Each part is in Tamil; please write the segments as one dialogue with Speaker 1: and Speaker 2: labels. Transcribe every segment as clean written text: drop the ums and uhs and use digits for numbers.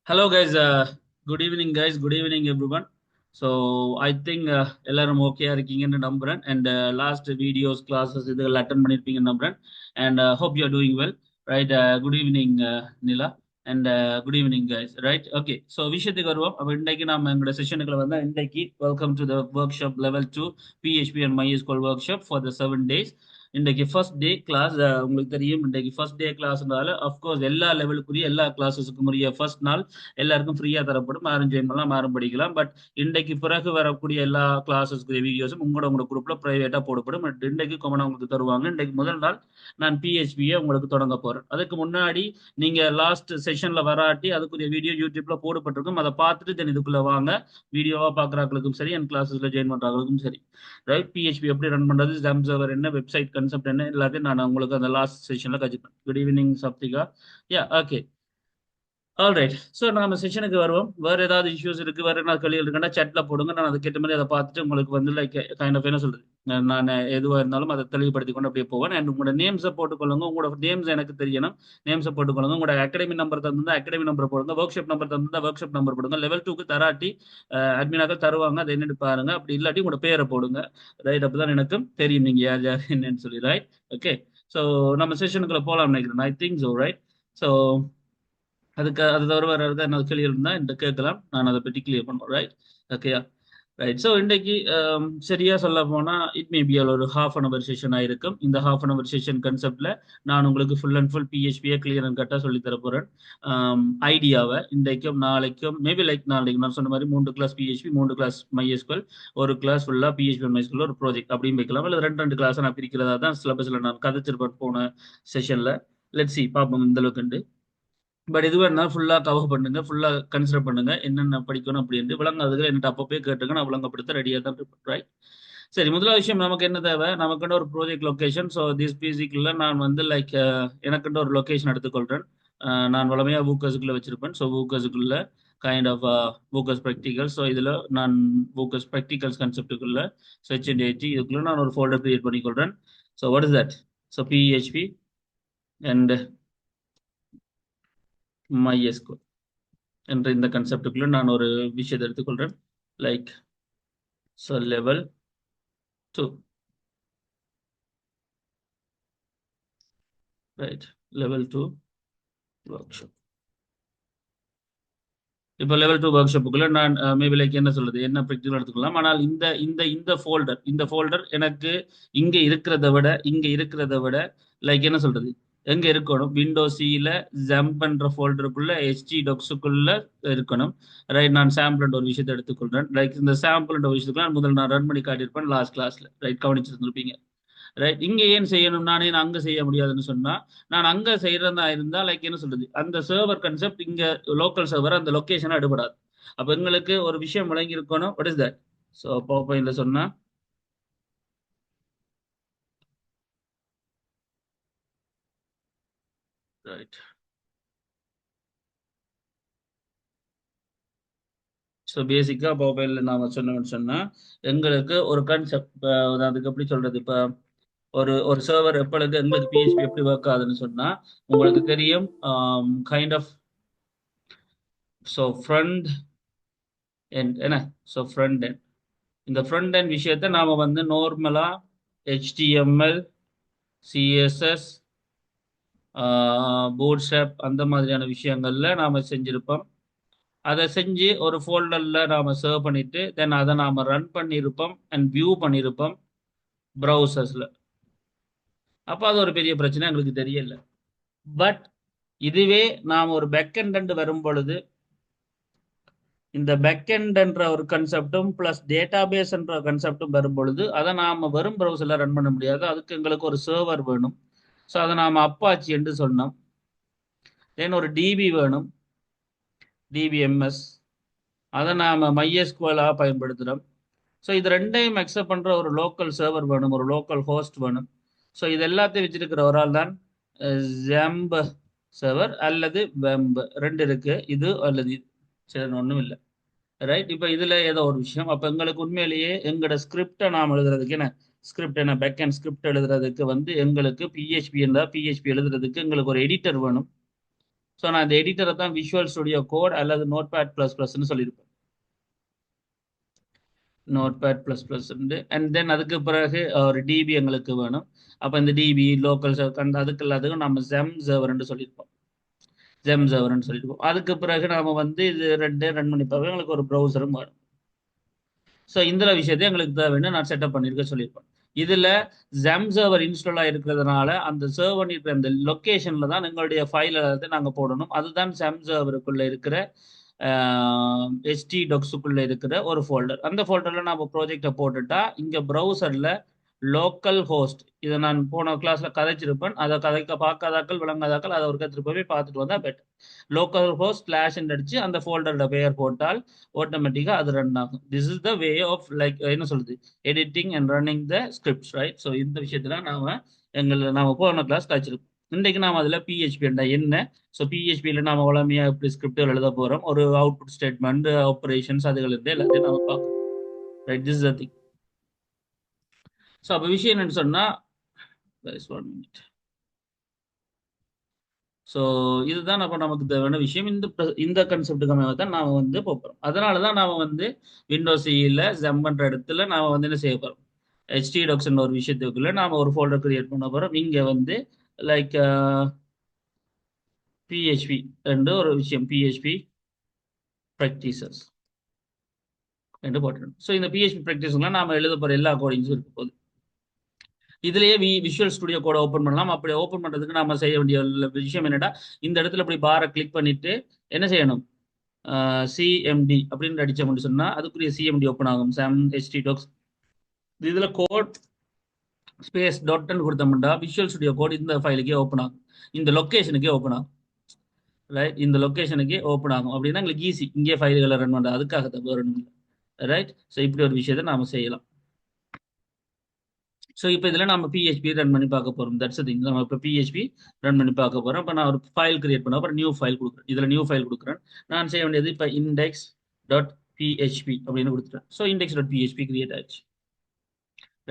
Speaker 1: Hello guys, good evening guys, good evening everyone. So I think எல்லாரும் ஓகேயா இருக்கீங்கன்னு நம்புறேன் and last videos classes இதெல்லாம் அட்டன் பண்ணிருப்பீங்கன்னு நம்புறேன் and hope you are doing well, right? Good evening Nila and good evening guys, right? Okay, so விஷயத்துக்கு வருவோம். அப்ப இன்னைக்கு நாம எங்களோட செஷனுக்குள்ள வந்தா இன்னைக்கு welcome to the workshop level 2 PHP and MySQL workshop for the 7 days. இன்றைக்கு ஃபர்ஸ்ட் டே கிளாஸ். உங்களுக்கு தெரியும் இன்றைக்கு ஃபர்ஸ்ட் டே கிளாஸ்னால அஃப்கோர்ஸ் எல்லா லெவலுக்குரிய எல்லா கிளாஸஸுக்கும் உரிய ஃபர்ஸ்ட் நாள் எல்லாருக்கும் ஃப்ரீயாக தரப்படும். யாரும் ஜாயின் பண்ணலாம், யாரும் படிக்கலாம். பட் இன்றைக்கு பிறகு வரக்கூடிய எல்லா கிளாஸஸ்க்கு வீடியோஸும் உங்களோட குரூப்ல பிரைவேட்டாக போடப்படும். பட் இன்றைக்கு கொமனா உங்களுக்கு தருவாங்க. இன்றைக்கு முதல் நாள் நான் பிஹெச்பியை உங்களுக்கு தொடங்க போறேன். அதுக்கு முன்னாடி நீங்க லாஸ்ட் செஷன்ல வராட்டி அதுக்குரிய வீடியோ யூடியூப்ல போடப்பட்டிருக்கும். அதை பார்த்துட்டு தென் இதுக்குள்ள வாங்க. வீடியோவா பாக்குறாங்களுக்கும் சரி, என் கிளாஸஸ்ல ஜாயின் பண்றாங்களுக்கும் சரி, ரைட்? பிஹெச்பி எப்படி ரன் பண்றது, ஜாம் சர்வர் என்ன, வெப்சைட் கன்செப்ட் என்ன, எல்லாத்தையும் நான் உங்களுக்கு அந்த லாஸ்ட் செஷன்ல கற்றுப்பேன். Good evening சப்திகா. யா, ஓகே. ஆல்ரைட். ஸோ நம்ம செஷனுக்கு வருவோம். வேற ஏதாவது இஷ்யூஸ் இருக்கு, வேற என்ன கேள்வி இருக்குன்னா சேட்ல போடுங்க. நான் அதுக்கேற்ற மாதிரி அதை பார்த்துட்டு உங்களுக்கு வந்து லைக் கைண்ட் ஆஃப் என்ன சொல்றது, நான் எதுவாக இருந்தாலும் அதை தெளிவுபடுத்தி கொண்டு அப்படியே போவேன். அண்ட் உங்களோட நேம்ஸை போட்டுக்கொள்ளுங்க. உங்களோட நேம்ஸ் எனக்கு தெரியணும். நேம்ஸை போட்டுக்கொள்ளுங்க. உங்களோட அகாடமி நம்பர் தந்தா அகாடமி நம்பர் போடுங்க. ஒர்க் ஷாப் நம்பர் தந்தா ஒர்க் ஷாப் நம்பர் போடுங்க. லெவல் 2க்கு தராட்டி அட்மினாக்கள் தருவாங்க, அதை என்னட்டு பாருங்க. அப்படி இல்லாட்டி உங்களோட பேரை போடுங்க. ரைட்? அப்பதான் எனக்கும் தெரியும் நீங்க யார் யார் என்னன்னு சொல்லி. ரைட்? ஓகே. ஸோ நம்ம செஷனுக்குள்ள போகலாம் நினைக்கிறேன். I think so. Right? So அதுக்கு அது தவிர வேற ஏதாவது என்ன கேள்வி இருந்தால் என்கிட்ட கேட்கலாம். நான் அதை பற்றி கிளியர் பண்ணுவேன். ரைட்? ஓகேயா? ரைட். ஸோ இன்றைக்கு சரியா சொல்ல போனா இட் மே பி ஒரு ஹாஃப் அன் அவர் செஷன் ஆயிருக்கும். இந்த ஹாஃப் அன் அவர் செஷன் கன்செப்ட்ல நான் உங்களுக்கு ஃபுல் அண்ட் ஃபுல் பிஹெச்பியை கிளியர் அண்ட் கட்டா சொல்லி தர போறேன். ஐடியாவை இன்றைக்கும் நாளைக்கும் மேபி லைக் நாளைக்கு நான் சொன்ன மாதிரி 3 கிளாஸ் பிஹெச்பி, 3 கிளாஸ் மைஎஸ்குவல், ஒரு கிளாஸ் ஃபுல்லா பிஹெச்பி மைஸ்குவல் ஒரு ப்ராஜெக்ட் அப்படின்னு வைக்கலாம். இல்லை ரெண்டு ரெண்டு கிளாஸ் நான் பிரிக்கிறதா தான் சிலபஸ்ல நான் கதைச்சிருப்பேன் போன செஷன்ல. லெட்ஸ் சி, பார்ப்போம் இந்த அளவுக்கு. பட் எதுவாக இருந்தாலும் ஃபுல்லாக கவர் பண்ணுங்க, ஃபுல்லாக கன்சிடர் பண்ணுங்க என்னென்ன படிக்கணும் அப்படின்ட்டு. விளங்காததுல என்கிட்ட அப்பப்போ கேட்டுங்க, நான் விளங்கப்படுத்த ரெடியாக தான் இருப்பேன். ரைட்? சரி, முதலாவது விஷயம் நமக்கு என்ன தேவை, நமக்குன்ற ஒரு ப்ராஜெக்ட் லொக்கேஷன். ஸோ திஸ் பிசிக்குள்ள நான் வந்து லைக் எனக்குன்ற ஒரு லொக்கேஷன் எடுத்துக்கொள்கிறேன். நான் வளமையாக வூக்கஸுக்குள்ள வச்சிருப்பேன். ஸோ வூக்கஸுக்குள்ள கைண்ட் ஆஃப் வூக்கஸ் ப்ராக்டிகல். ஸோ இதில் நான் வூக்கஸ் ப்ராக்டிகல்ஸ் கன்செப்டுக்குள்ள HND80 இதுக்குள்ள நான் ஒரு ஃபோல்டர் கிரியேட் பண்ணிக்கொள்கிறேன். So what is that? So PHP and MySQL என்ற இந்த கன்செப்டுக்குள்ள நான் ஒரு விஷயத்தை எடுத்துக்கொள்றேன். Like so level 2. Right? Level 2 workshop. இப்போ லெவல் 2 ஒர்க் ஷாப்புக்குள்ள நான் மேபி லைக் என்ன சொல்றது, என்ன ப்ராக்டிகல் எடுத்துக்கலாம். ஆனால் இந்த இந்த இந்த ஃபோல்டர் எனக்கு இங்க இருக்கிறத விட லைக் என்ன சொல்றது, எங்க இருக்கணும், விண்டோ சில ஜம்ப் என்ற ஃபோல்டருக்குள்ள HT டாக்ஸுக்குள்ள இருக்கணும். ரைட்? நான் சாம்பிள் ஒரு விஷயத்தை எடுத்துக்கொள்றேன். லைக் இந்த சாம்பிள் ஒரு விஷயத்துக்கு நான் முதல்ல நான் ரன் பண்ணி காட்டியிருப்பேன் லாஸ்ட் கிளாஸ்ல. ரைட்? கவனிச்சிருந்திருப்பீங்க. ரைட்? இங்க ஏன் செய்யணும், நானே நான் அங்க செய்ய முடியாதுன்னு சொன்னா, நான் அங்க செய்யறதா இருந்தா லைக் என்ன சொல்றது, அந்த சர்வர் கன்செப்ட் இங்க லோக்கல் சர்வர் அந்த லொகேஷன் எடுபடாது. அப்ப எங்களுக்கு ஒரு விஷயம் வழங்கி இருக்கணும். What is that? ஸோ பவர்பாயிண்ட்ல சொன்னா ரைட். ஸோ பேசிக்கா பவர்பாயிண்ட்ல நாம சொன்னோம்னு சொன்னா எங்களுக்கு ஒரு கன்செப்ட், அதுக்கு எப்படி சொல்றது, இப்ப ஒரு ஒரு சர்வர் எப்பொழுது எங்களுக்கு பிஹெச்பி எப்படி ஒர்க் ஆகுதுன்னு சொன்னா உங்களுக்கு தெரியும். Kind of so front end என்ன, ஸோ ஃப்ரண்ட் எண்ட், இந்த ஃப்ரண்ட் எண்ட் விஷயத்த நாம வந்து நார்மலா HTML, CSS, பூட்ஸ்ட்ராப் அந்த மாதிரியான விஷயங்கள்ல நாம செஞ்சிருப்போம். அதை செஞ்சு ஒரு ஃபோல்டர்ல நாம சர்வ் பண்ணிட்டு தென் அதை நாம ரன் பண்ணியிருப்போம் அண்ட் வியூ பண்ணியிருப்போம் ப்ரௌசர்ஸ்ல. அப்போ அது ஒரு பெரிய பிரச்சனை எங்களுக்கு தெரியல. பட் இதுவே நாம் ஒரு பேக்கெண்ட் வரும் பொழுது இந்த பேக்கெண்ட் என்ற ஒரு கன்செப்டும் பிளஸ் டேட்டாபேஸ் என்ற கன்செப்டும் வரும் பொழுது அதை நாம வெறும் ப்ரௌசர்ல ரன் பண்ண முடியாது. அதுக்கு எங்களுக்கு ஒரு சர்வர் வேணும். ஸோ அதை நாம அப்பாச்சி என்று சொன்னோம். தென் ஒரு டிபி வேணும், DBMS. அதை நாம MySQL பயன்படுத்துகிறோம். ஸோ இது ரெண்டையும் அக்செப்ட் பண்ற ஒரு லோக்கல் சர்வர் வேணும், ஒரு லோக்கல் ஹோஸ்ட் வேணும். ஸோ இது எல்லாத்தையும் வச்சிருக்கிற ஒரு ஆள் தான் ஜெம்ப் சர்வர் அல்லது வெம்ப். ரெண்டு இருக்கு, இது அல்லது இது. சரி, ஒன்றும் இல்லை. ரைட்? இப்போ இதுல ஏதோ ஒரு விஷயம். அப்போ எங்களுக்கு உண்மையிலேயே எங்களோட ஸ்கிரிப்டை நாம் எழுதுறதுக்கு என்ன ஸ்கிரிப்ட், என்ன பேக் ஸ்கிரிப்ட் எழுதுறதுக்கு வந்து எங்களுக்கு பிஹெச்பி இருந்தால் பிஹெச்பி எழுதுறதுக்கு எங்களுக்கு ஒரு எடிட்டர் வேணும். ஸோ நான் இந்த எடிட்டரை தான் விஷுவல் ஸ்டுடியோ கோட் அல்லது நோட்பேட் ப்ளஸ் ப்ளஸ்ன்னு சொல்லியிருப்பேன். Notepad plus plus and then அதுக்கு பிறகு ஒரு டிபி எங்களுக்கு வேணும். அப்போ இந்த டிபி லோக்கல் அதுக்கு எல்லாத்துக்கும் நம்ம ஜெம் சர்வர்ன்னு சொல்லியிருப்போம். ஜெம் சர்வர்ன்னு சொல்லியிருப்போம். அதுக்கு பிறகு நாம வந்து இது ரன் பண்ணி பார்ப்போம். எங்களுக்கு ஒரு ப்ரௌசரும் வேணும். ஸோ இந்த விஷயத்தை எங்களுக்கு தேவைன்னு நான் செட்டப் பண்ணியிருக்க சொல்லியிருப்பேன். இதில் ஜெம் சர்வர் இன்ஸ்டால் ஆகிருக்கிறதுனால அந்த சர்வர் இருக்கிற அந்த லொக்கேஷனில் தான் எங்களுடைய ஃபைல் எல்லாத்தையும் நாங்கள் போடணும். அதுதான் ஜெம் சர்வருக்குள்ளே இருக்கிற ஹெச்டி டாக்ஸுக்குள்ளே இருக்கிற ஒரு ஃபோல்டர். அந்த ஃபோல்டரில் நம்ம ப்ராஜெக்டை போட்டுட்டா இங்கே ப்ரௌசரில் லோக்கல் ஹோஸ்ட் இதை நான் போன கிளாஸில் கதைச்சிருப்பேன். அதை பார்க்காதாக்கள் விளங்காதாக்கள் அதை ஒரு திருப்பவே பார்த்துட்டு வந்தால் பெட்டர். லோக்கல் ஹோஸ்ட் ஸ்லாஷ் அடிச்சு அந்த ஃபோல்டரோட பெயர் போட்டால் ஆட்டோமேட்டிக்காக அது ரன் ஆகும். This is the way of like என்ன சொல்றது, editing and running the scripts, right? So இந்த விஷயத்துல நாம போன கிளாஸ் காய்ச்சிருக்கோம். இன்றைக்கு நாம் அதில் பிஹெச்பி என்ன, ஸோ பிஹெச்பியில் நாம வளமையாக எப்படி ஸ்கிரிப்டுகள் எழுத போகிறோம், ஒரு அவுட்புட் ஸ்டேட்மெண்ட் ஆப்ரேஷன்ஸ் அதுகள் இருந்து எல்லாத்தையும் நம்ம பார்க்கணும், right? This the thing. So அப்போ விஷயம் என்னன்னு சொன்னால், ஸோ இதுதான் அப்போ நமக்கு தேவையான விஷயம். இந்த கன்செப்டுக்காக தான் நாம் வந்து போகிறோம். அதனால தான் நாம் வந்து விண்டோஸ் சியில் ஜம் பண்ணுற இடத்துல நாம் வந்து என்ன செய்ய போகிறோம், ஹெச்டி டாக்ஸ்ன்ற ஒரு விஷயத்துக்குள்ள நாம் ஒரு ஃபோல்டர் கிரியேட் பண்ண போகிறோம். இங்கே வந்து லைக் பிஹெச்பி என்ற ஒரு விஷயம், பிஹெச்பி ப்ராக்டிசஸ் என்று போட்டுருணும். ஸோ இந்த பிஹெச்பி ப்ராக்டிஸ்லாம் நாம் எழுத போகிற எல்லா கோடிங்ஸும் இருக்க போகுது. இதுலயே விஷுவல் ஸ்டுடியோ கோட ஓப்பன் பண்ணலாம். அப்படி ஓப்பன் பண்ணுறதுக்கு நம்ம செய்ய வேண்டிய விஷயம் என்னடா, இந்த இடத்துல இப்படி பாரை கிளிக் பண்ணிட்டு என்ன செய்யணும், சிஎம்டி அப்படின்னு அடிச்சோம்னு சொன்னா அதுக்குரிய சிஎம்டி ஓப்பன் ஆகும். சாம் ஹெச்டி டாக்ஸ் இதுல கோட் ஸ்பேஸ் டாட்னு கொடுத்தோம்னா விஷுவல் ஸ்டுடியோ கோட் இந்த ஃபைலுக்கே ஓப்பன் ஆகும், இந்த லொக்கேஷனுக்கே ஓப்பன் ஆகும், ரைட்? இந்த லொக்கேஷனுக்கே ஓப்பன் ஆகும். அப்படின்னா எங்களுக்கு ஈஸி இங்கே ஃபைல்களை ரன் பண்ணுறது, அதுக்காக தான் வரணும், ரைட்? ஸோ இப்படி ஒரு விஷயத்தை நாம செய்யலாம். ஸோ இப்போ இதில் நம்ம பிஹெச்பி ரன் பண்ணி பார்க்க போகிறோம். That's thing. நம்ம இப்போ பிஹெச்பி ரன் பண்ணி பார்க்க போகிறோம். இப்போ நான் ஒரு ஃபைல் கிரியேட் பண்ண அப்புறம் நியூ ஃபைல் கொடுக்குறேன். இதில் நியூ ஃபைல் கொடுக்குறேன். நான் செய்ய வேண்டியது இப்போ இண்டெக்ஸ் டாட் பிஹெச்பி அப்படின்னு கொடுத்துட்டேன். So index dot PHP create ஆயிடுச்சு,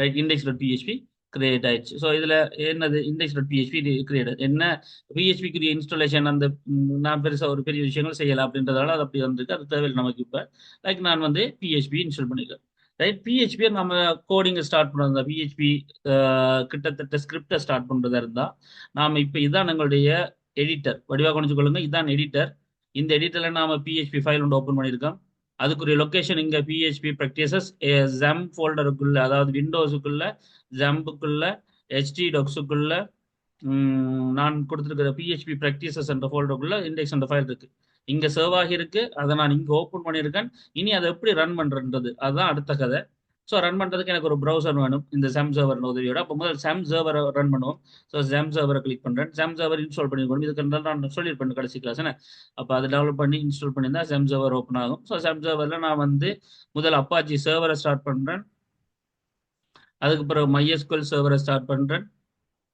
Speaker 1: right? Index dot PHP create ஆயிடுச்சு. ஸோ இதில் என்னது, இண்டெக்ஸ் டாட் பிஹெச்பி கிரியேட் என்ன, பிஹெச்பிக்குரிய இன்ஸ்டாலேஷன் அந்த நான் பெருசாக ஒரு பெரிய விஷயங்கள் செய்யலாம் அப்படின்றதால அது அப்படி வந்திருக்கு. அது தேவையில்லை நமக்கு. இப்போ லைக் நான் வந்து பிஹெச்பி இன்ஸ்டால் பண்ணிக்கிறேன், ரைட்? பிஹெச்பி நம்ம கோடிங்கை ஸ்டார்ட் பண்ணுறதா, பிஹெச்பி கிட்டத்தட்ட ஸ்கிரிப்டை ஸ்டார்ட் பண்ணுறதா இருந்தால் நாம் இப்போ இதுதான் எங்களுடைய எடிட்டர், வடிவாக கொண்டுக்கொள்ளுங்க. இதுதான் எடிட்டர். இந்த எடிட்டரில் நாம் பிஹெச்பி ஃபைல் ஒன்று ஓப்பன் பண்ணியிருக்கோம். அதுக்குரிய லொக்கேஷன் இங்கே பிஹெச்பி ப்ராக்டிசஸ் ஜம் ஃபோல்டருக்குள்ள, அதாவது விண்டோஸுக்குள்ள ஜம்புக்குள்ள ஹெச்டி டாக்ஸுக்குள்ள நான் கொடுத்துருக்கிற பிஹெச்பி ப்ராக்டிசஸ் என்ற ஃபோல்டருக்குள்ள இண்டெக்ஸ் என்ற ஃபைல் இருக்கு. இங்க சர்வ் ஆகியிருக்கு, அதை நான் இங்க ஓப்பன் பண்ணியிருக்கேன். இனி அதை எப்படி ரன் பண்றதுன்றது அதுதான் அடுத்த கதை. ஸோ ரன் பண்றதுக்கு எனக்கு ஒரு ப்ரௌசர் வேணும் இந்த செம் சர்வர் உதவியோட. அப்போ முதல் செம் சர்வரை ரன் பண்ணுவோம். ஸோ செம் சர்வரை கிளிக் பண்றேன். செம் சர்வர் இன்ஸ்டால் பண்ணிக்கணும். இதுக்கு நான் சொல்லியிருப்பேன் கடைசி கிளாஸ். அப்போ அதை டெவலப் பண்ணி இன்ஸ்டால் பண்ணியிருந்தா செம் சர்வர் ஓப்பன் ஆகும். ஸோ செம் சர்வரில் நான் வந்து முதல் அப்பாச்சி சர்வரை ஸ்டார்ட் பண்றேன். அதுக்கு பிறகு MySQL சர்வரை ஸ்டார்ட் பண்றேன்,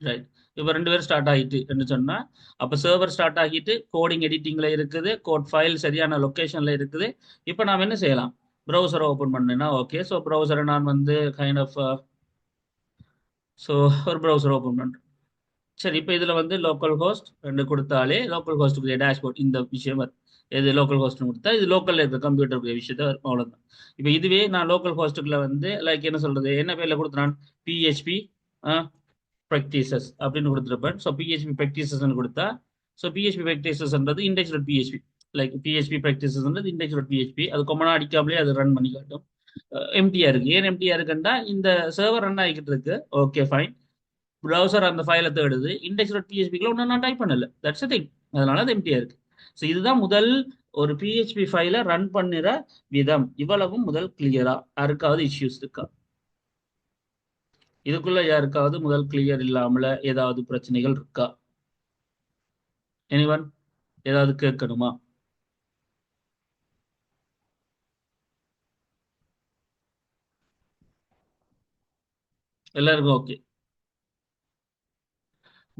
Speaker 1: ரைட்? இப்போ 2 பேரும் ஸ்டார்ட் ஆகிட்டு என்ன சொன்னா, அப்போ சர்வர் ஸ்டார்ட் ஆகிட்டு கோடிங் எடிட்டிங்ல இருக்குது, கோட் ஃபைல் சரியான லொக்கேஷன்ல இருக்குது. இப்போ நாம் என்ன செய்யலாம், ப்ரௌசரை ஓப்பன் பண்ணேன்னா ஓகே. ஸோ ப்ரௌசரை நான் வந்து கைண்ட் ஆஃப் ஸோ ஒரு ப்ரௌசர் ஓப்பன் பண்ணுறேன். சரி, இப்போ இதில் வந்து லோக்கல் ஹோஸ்ட் ரெண்டு கொடுத்தாலே லோக்கல் ஹோஸ்ட்டுக்குரிய டேஷ்போர்ட் இந்த விஷயம் வரும். எது லோக்கல் ஹோஸ்ட்னு கொடுத்தா இது லோக்கலில் இருக்க கம்ப்யூட்டருக்குரிய விஷயத்த வரும், அவ்வளோதான். இப்போ இதுவே நான் லோக்கல் ஹோஸ்ட்டுக்குள்ள வந்து லைக் என்ன சொல்றது, என்ன பேரில் கொடுத்துறான், பிஹெச்பி ப்ராக்டிசஸ் அப்படின்னு கொடுத்துருப்பேன். ஸோ பிஹெச்பி ப்ராக்டிசஸ்ன்னு கொடுத்தா, ஸோ பிஹெச்பி ப்ராக்டிசஸ்ன்றது index dot PHP, like PHP ப்ராக்டிசஸ்ன்றது இண்டெக்ஸ் டாட் பிஹெச்பி. அது கொமனா அடிக்காமலே அது ரன் பண்ணி காட்டும். எம்டியா இருக்கு. ஏன் எம்டியா இருக்குன்னா இந்த சர்வர் ரன் ஆகிக்கிட்டு இருக்கு, ஓகே ஃபைன். ப்ரௌசர் அந்த ஃபைலை தேடுது, இண்டெக்ஸ் டாட் பிஹெச்பிக்குள்ள ஒன்றும் நான் டைப் பண்ணல, தட்ஸ் அ திங். அதனால அது எம்டியா இருக்கு. ஸோ இதுதான் முதல் ஒரு பிஹெச்பி ஃபைலை ரன் பண்ணுற விதம். இவ்வளவும் முதல் கிளியரா? யாருக்காவது இஷ்யூஸ் இருக்கா? இதுக்குள்ள யாருக்காவது முதல் கிளியர் இல்லாமல ஏதாவது பிரச்சனைகள் இருக்கா? எனிவன் ஏதாவது கேட்கணுமா? எல்லாருக்கும் ஓகே.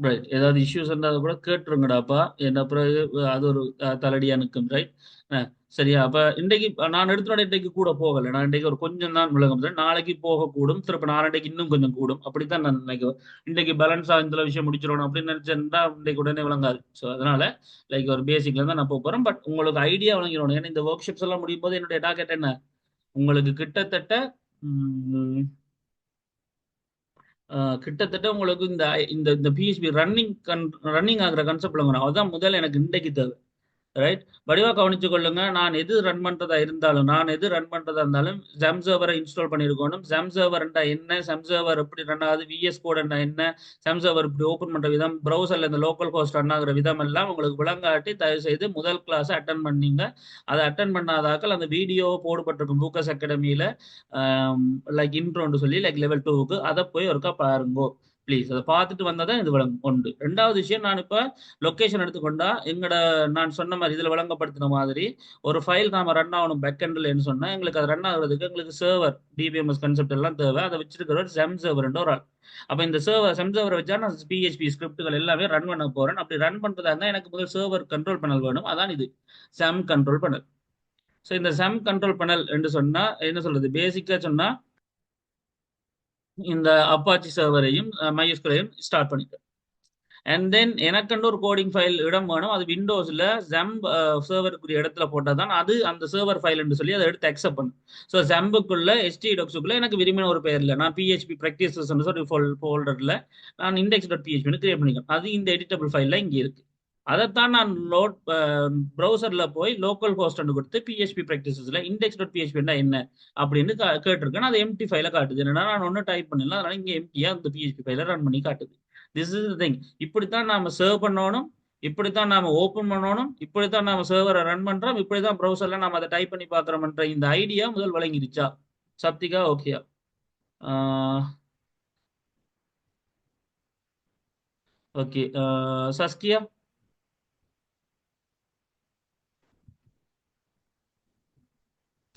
Speaker 1: ரைட். ஏதாவது இஷ்யூஸ் இருந்தா கூட கேட்டுருங்கடாப்பா. என்ன பிறகு அது ஒரு தலடியா நிக்கும். ரைட். அ சரியா? அப்ப இன்றைக்கு நான் எடுத்தோனே இன்றைக்கு கூட போகல. நான் இன்றைக்கு ஒரு கொஞ்சம் தான் விளக்கம். நாளைக்கு போகக்கூடும். திருப்ப நாளடைக்கு இன்னும் கொஞ்சம் கூடும். அப்படித்தான் நான் நினைக்கிறேன். இன்றைக்கு பேலன்ஸா இந்த விஷயம் முடிச்சிடணும் அப்படின்னு நினைச்சேன்டா இன்றைக்கு உடனே விளங்காது. ஸோ அதனால லைக் ஒரு பேசிக்ல தான் நான் போறேன். பட் உங்களுக்கு ஐடியா விளங்கிடணும். ஏன்னா இந்த ஒர்க் ஷாப்ஸ் எல்லாம் முடியும் போது என்னுடைய டார்கெட் என்ன? உங்களுக்கு கிட்டத்தட்ட ம், கிட்டத்தட்ட உங்களுக்கு இந்த இந்த இந்த பிஹெச்பி ரன்னிங் ஆகுற கான்செப்ட் விளங்கணும். அதுதான் முதல் எனக்கு இன்றைக்கு தேவை. ரைட். வடிவா கவனிச்சு கொள்ளுங்க. நான் எது ரன் பண்றதா இருந்தாலும் நான் எது ரன் பண்றதா இருந்தாலும் ஜம் சர்வரை இன்ஸ்டால் பண்ணிருக்கணும். ஜம் சர்வர்ண்டா என்ன, ஜம் சர்வர் எப்படி ரன் ஆகுது, விஎஸ் கோட்ண்டா என்ன, ஜம் சர்வர் இப்படி ஓபன் பண்ற விதம், ப்ரௌசர்ல இந்த லோக்கல் ஹோஸ்ட் ரன் ஆகுற விதம் எல்லாம் உங்களுக்கு விளங்காட்டி தயவு செய்து முதல் கிளாஸ் அட்டன் பண்ணீங்க. அதை அட்டன் பண்ணாதாக்கள் அந்த வீடியோ போடப்பட்டிருக்கும் லூக்கஸ் அகாடமியில லைக் இன்ட்ரோன்னு சொல்லி லைக் லெவல் 2க்கு அதை போய் ஒருக்கா பாருங்கோ ப்ளீஸ். அதை பார்த்துட்டு வந்தாதான் இது விளங்கும். ஒன்று. ரெண்டாவது விஷயம், நான் இப்ப லொகேஷன் எடுத்துக்கொண்டா எங்கட நான் சொன்ன மாதிரி இதுல விளங்கப்படுத்தின மாதிரி ஒரு ஃபைல் நாம ரன் ஆகணும் பேக் எண்ட்லன்னு சொன்னா எங்களுக்கு அது ரன் ஆகுறதுக்கு எங்களுக்கு சர்வர் டிபிஎம்எஸ் கான்செப்ட் எல்லாம் தேவை. அதை வச்சிருக்கிற ஒரு செம் சர்வர் ஒரு ஆள். அப்ப இந்த செம் சர்வரை வச்சா நான் பிஹெச்பி ஸ்கிரிப்டுகள் எல்லாமே ரன் பண்ண போறேன். அப்படி ரன் பண்றதா இருந்தா எனக்கு முதல் சர்வர் கண்ட்ரோல் பேனல் வேணும். அதான் இது செம் கண்ட்ரோல் பேனல். ஸோ இந்த செம் கண்ட்ரோல் பேனல் என்று சொன்னா என்ன சொல்றது, பேசிக்கா சொன்னா இந்த அப்பாச்சி சர்வரையும் மைஸ்குலையும் ஸ்டார்ட் பண்ணிட்டேன். அண்ட் தென் எனக்குன்னு ஒரு கோடிங் ஃபைல் இடம் வேணும். அது விண்டோஸ்ல ஜம்ப் சர்வருக்குரிய இடத்துல போட்டால் தான் அது அந்த சர்வர் ஃபைல்னு சொல்லி அதை எடுத்து அக்செப்ட் பண்ணும். ஸோ ஜம்புக்குள்ள HTDocsக்குள்ள எனக்கு விரும்பின ஒரு பேர்ல நான் பிஹெச்பி ப்ராக்டிசஸ் சொல்லி ஃபோல்டர்ல நான் index.phpன்னு கிரியேட் பண்ணிக்கிறேன். அது இந்த எடிட்டபிள் ஃபைல்ல இங்கே இருக்கு. அதைத்தான் நான் ப்ரௌசர்ல போய் லோக்கல் ஹோஸ்ட் கொடுத்து பிஹெச்பி ப்ராக்டிசஸ்ல index.php என்ன அப்படின்னு கேட்டிருக்கேன். அது எம்டி ஃபைல காட்டுது. என்னன்னா நான் ஒன்றும் டைப் பண்ணல, அதனால இங்கே எம்டியா அந்த பிஹெச்பி ஃபைல ரன் பண்ணி காட்டுது. This is thing. இப்படித்தான் நாம சர்வ் பண்ணணும், இப்படித்தான் நாம ஓபன் பண்ணணும், இப்படித்தான் நாம சர்வரை ரன் பண்றோம், இப்படிதான் ப்ரௌசர்ல நாம அதை டைப் பண்ணி பார்க்கறோம்ன்ற இந்த ஐடியா முதல் வழங்கிருச்சா சப்திகா? ஓகேயா? ஓகே. சஸ்கியா?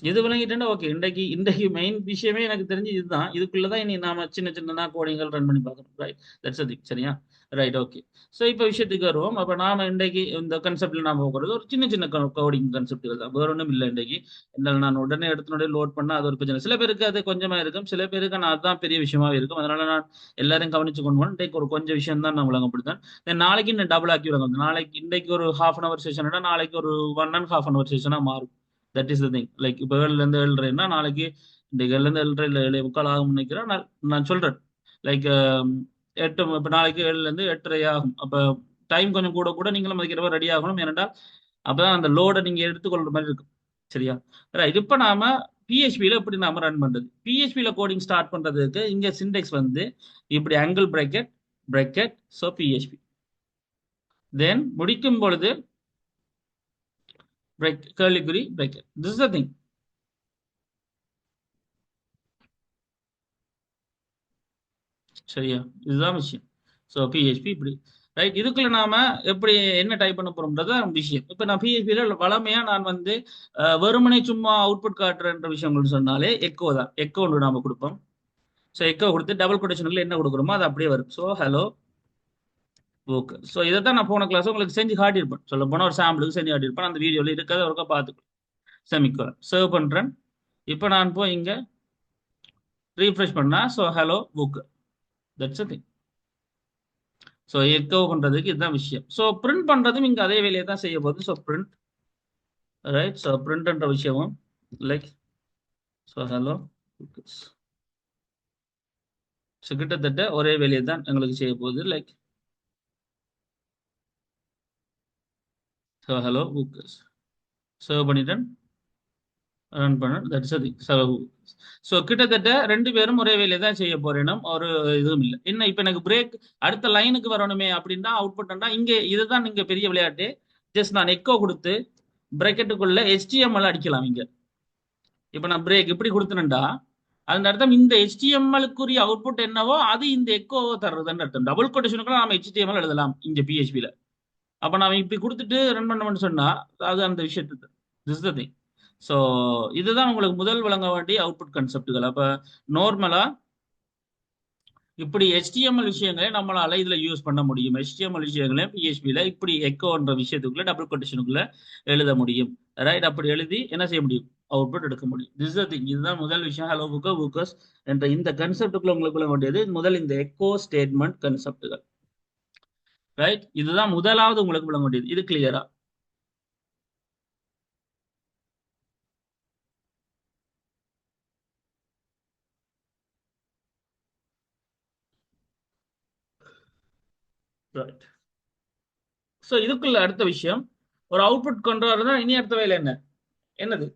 Speaker 1: இது விளங்கிட்டேன்னா ஓகே. இன்றைக்கு இன்றைக்கு மெயின் விஷயமே எனக்கு தெரிஞ்சு இதுதான். இதுக்குள்ளதான் இனி நாம சின்ன சின்னதா கோடிங்கள் ரன் பண்ணி பார்க்கணும். ரைட். That's thing. சரியா? ரைட். ஓகே. ஸோ இப்போ விஷயத்துக்கு வருவோம். அப்போ நாம இன்றைக்கு இந்த கன்செப்ட்ல நாம போகிறது ஒரு சின்ன சின்ன கோடிங் கன்செப்ட்கள் தான், வேற ஒன்றும் இல்லை இன்றைக்கு. என்னால் நான் உடனே எடுத்துனோட லோட் பண்ணா அது ஒரு பிரச்சனை. சில பேருக்கு அது கொஞ்சமா இருக்கும், சில பேருக்கு நான் அதுதான் பெரிய விஷயமாவே இருக்கும். அதனால நான் எல்லாரும் கவனிச்சு கொண்டு போனேன். இன்றைக்கு ஒரு கொஞ்சம் விஷயம் தான் நான் விளங்கப்படுத்தேன். தென் நாளைக்கு இன்னும் டபுள் ஆக்கி விளங்க. நாளைக்கு இன்றைக்கு ஒரு ஹாஃப் அன் அவர் செஷன், நாளைக்கு ஒரு 1.5 hour செஷனா மாறும். That is the thing. Like இப்போ 7ல இருந்து 7:30 நாளைக்கு இந்த 7ல இருந்து 7:30 இல்லை 7:45 ஆகும் நினைக்கிறேன். நான் சொல்றேன் லைக் 8 இப்போ நாளைக்கு 7ல இருந்து 8:30 ஆகும். அப்போ டைம் கொஞ்சம் கூட கூட நீங்களும் அதுக்கு ரெடி ஆகணும். ஏனென்றால் அப்பதான் அந்த லோடை நீங்க எடுத்துக்கொள்ற மாதிரி இருக்கும். சரியா? ரைட். இப்போ நாம பிஹெச்பியில எப்படி நாம ரன் பண்றது? பிஹெச்பியில கோடிங் ஸ்டார்ட் பண்றதுக்கு இங்க சின்டெக்ஸ் வந்து இப்படி angle bracket bracket so PHP. Then முடிக்கும் பொழுது curly curly bracket. This is the thing. சரியா? இதுதான் விஷயம். ஸோ பிஹெச்பி இப்படி ரைட். இதுக்குள்ள நாம எப்படி என்ன டைப் பண்ண போறோம்ன்றத விஷயம். இப்போ நான் பிஹெச்பியில வளமையா நான் வந்து வெறுமனை சும்மா அவுட்புட் காட்டுறன்ற விஷயங்கள் சொன்னாலே எக்கோ தான். எக்கோ ஒன்று நாம கொடுப்போம். ஸோ எக்கோ கொடுத்து டபுள் கொட்டேஷனுக்குள்ள என்ன கொடுக்குறோமோ அது அப்படியே வரும். So hello okay. ஸோ இதை தான் நான் போன கிளாஸ் உங்களுக்கு செஞ்சு காட்டியிருப்பேன். சொல்ல போனால் ஒரு சாம்பிளுக்கு செஞ்சு காட்டியிருப்பேன். அந்த வீடியோவில் இருக்கிறத ஒருக்கா பார்த்துக்கலாம். செமிக்கோலன் சர்வ் பண்றேன். இப்போ நான் போய் இங்க ரீஃப்ரெஷ் பண்ணா so hello book. That's a thing. So echo பண்றதுக்கு இதுதான் விஷயம். ஸோ பிரிண்ட் பண்றதும் இங்க அதே வேலையை தான் செய்ய போகுது. So print right. ஸோ பிரிண்ட்ன்ற விஷயமும் லைக் ஸோ ஹலோ. ஸோ கிட்டத்தட்ட ஒரே வேலையை தான் எங்களுக்கு செய்ய போகுது. Like so hello book serve பண்ணிட்டேன், ரன் பண்ண. That's thing. ஸோ கிட்டத்தட்ட ரெண்டு பேரும் ஒரே வேலையை தான் செய்ய போறேனும் ஒரு இதுவும் இல்லை. என்ன இப்போ எனக்கு பிரேக் அடுத்த லைனுக்கு வரணுமே அப்படின்னா அவுட்புட்டா இங்கே இதுதான் இங்க பெரிய விளையாட்டு. ஜஸ்ட் நான் எக்கோ கொடுத்து பிரேக்கெட்டுக்குள்ள HTML அடிக்கலாம். இங்க இப்போ நான் பிரேக் இப்படி கொடுத்தேன்டா அதன் அர்த்தம் இந்த HTML-க்குரிய அவுட்புட் என்னவோ அது இந்த எக்கோ தர்றதுன்னு அர்த்தம். டபுள் கொட்டேஷனுக்கு நாம HTML எழுதலாம் இங்க பிஹெச்பியில. அப்ப நாம இப்படி கொடுத்துட்டு ரன் பண்ணோம்னு சொன்னா அது அந்த விஷயத்துக்கு திஸ் த திங். ஸோ இதுதான் உங்களுக்கு முதல் வழங்க வேண்டிய அவுட்புட் கன்செப்டுகள். அப்ப நார்மலா இப்படி HTML விஷயங்களை நம்மளால இதுல யூஸ் பண்ண முடியும். HTML விஷயங்களை PHP ல இப்படி எக்கோன்ற விஷயத்துக்குள்ள டபுள் கொட்டேஷனுக்குள்ள எழுத முடியும். ரைட்? அப்படி எழுதி என்ன செய்ய முடியும்? அவுட்புட் எடுக்க முடியும். This the thing. இதுதான் முதல் விஷயம். ஹலோ புக்கஸ் என்ற இந்த கன்செப்டுக்குள்ள உங்களுக்குள்ள வேண்டியது முதல் இந்த எக்கோ ஸ்டேட்மெண்ட் கன்செப்டுகள். ரைட்? இதுதான் முதலாவது உங்களுக்கு விளங்க வேண்டியது. இது கிளியரா? ரைட். ஸோ இதுக்குள்ள அடுத்த விஷயம் ஒரு அவுட்புட் கொண்டு வரதான் இனி அடுத்த வேலை என்ன? என்னது?